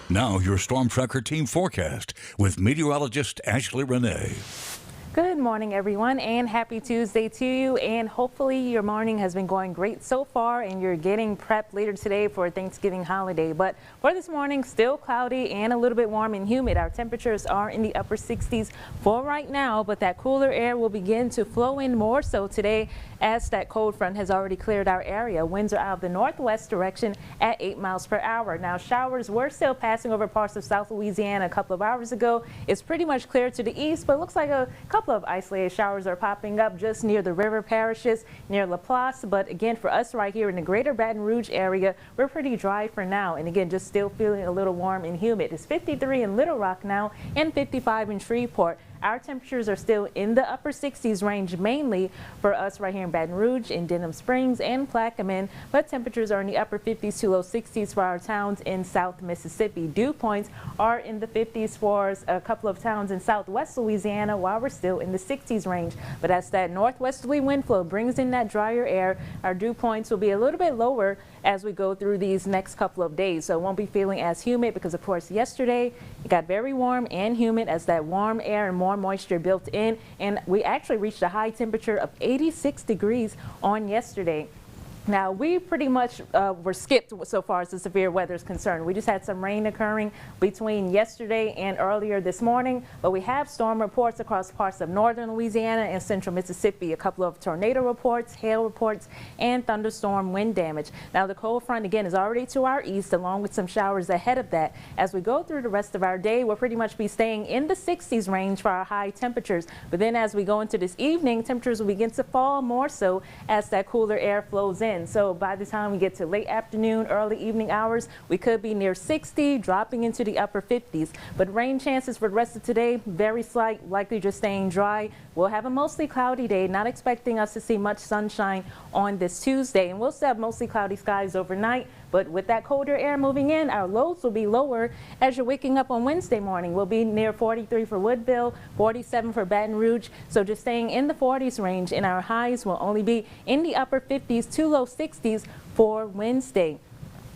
Now your Storm Tracker team forecast with meteorologist Ashley Renee. Good morning, everyone, and happy Tuesday to you. And hopefully your morning has been going great so far and you're getting prepped later today for Thanksgiving holiday. But for this morning, still cloudy and a little bit warm and humid. Our temperatures are in the upper 60s for right now, but that cooler air will begin to flow in more so today as that cold front has already cleared our area. Winds are out of the northwest direction at 8 miles per hour. Now, showers were still passing over parts of South Louisiana a couple of hours ago. It's pretty much clear to the east, but it looks like a couple of isolated showers are popping up just near the river parishes near Laplace. But again, for us right here in the greater Baton Rouge area, we're pretty dry for now. And again, just still feeling a little warm and humid. It's 53 in Little Rock now and 55 in Shreveport. Our temperatures are still in the upper 60s range, mainly for us right here in Baton Rouge, in Denham Springs, and Plaquemine, but temperatures are in the upper 50s to low 60s for our towns in South Mississippi. Dew points are in the 50s for a couple of towns in southwest Louisiana, while we're still in the 60s range. But as that northwesterly wind flow brings in that drier air, our dew points will be a little bit lower as we go through these next couple of days. So it won't be feeling as humid because, of course, yesterday it got very warm and humid as that warm air and more moisture built in, and we actually reached a high temperature of 86 degrees on yesterday. Now, we pretty much were skipped so far as the severe weather is concerned. We just had some rain occurring between yesterday and earlier this morning, but we have storm reports across parts of northern Louisiana and central Mississippi, a couple of tornado reports, hail reports, and thunderstorm wind damage. Now, the cold front, again, is already to our east, along with some showers ahead of that. As we go through the rest of our day, we'll pretty much be staying in the 60s range for our high temperatures. But then as we go into this evening, temperatures will begin to fall more so as that cooler air flows in. So by the time we get to late afternoon, early evening hours, we could be near 60, dropping into the upper 50s. But rain chances for the rest of today, very slight, likely just staying dry. We'll have a mostly cloudy day, not expecting us to see much sunshine on this Tuesday. And we'll still have mostly cloudy skies overnight. But with that colder air moving in, our lows will be lower as you're waking up on Wednesday morning. We'll be near 43 for Woodville, 47 for Baton Rouge. So just staying in the 40s range, and our highs will only be in the upper 50s to low 60s for Wednesday.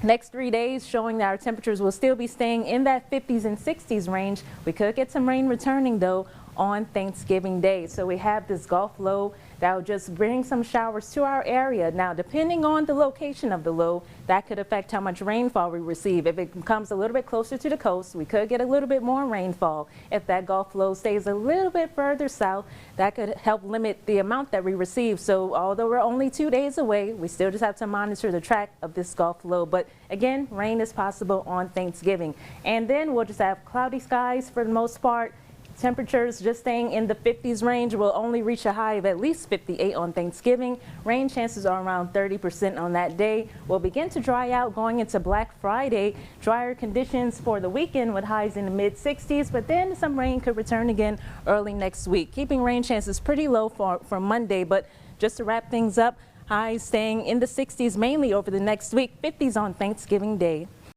Next 3 days showing that our temperatures will still be staying in that 50s and 60s range. We could get some rain returning though on Thanksgiving Day. So we have this Gulf low that will just bring some showers to our area. Now, depending on the location of the low, that could affect how much rainfall we receive. If it comes a little bit closer to the coast, we could get a little bit more rainfall. If that Gulf low stays a little bit further south, that could help limit the amount that we receive. So although we're only 2 days away, we still just have to monitor the track of this Gulf low. But again, rain is possible on Thanksgiving. And then we'll just have cloudy skies for the most part. Temperatures just staying in the 50s range. Will only reach a high of at least 58 on Thanksgiving. Rain chances are around 30% on that day. We'll begin to dry out going into Black Friday. Drier conditions for the weekend with highs in the mid 60s, but then some rain could return again early next week. Keeping rain chances pretty low for Monday, but just to wrap things up, highs staying in the 60s mainly over the next week, 50s on Thanksgiving Day.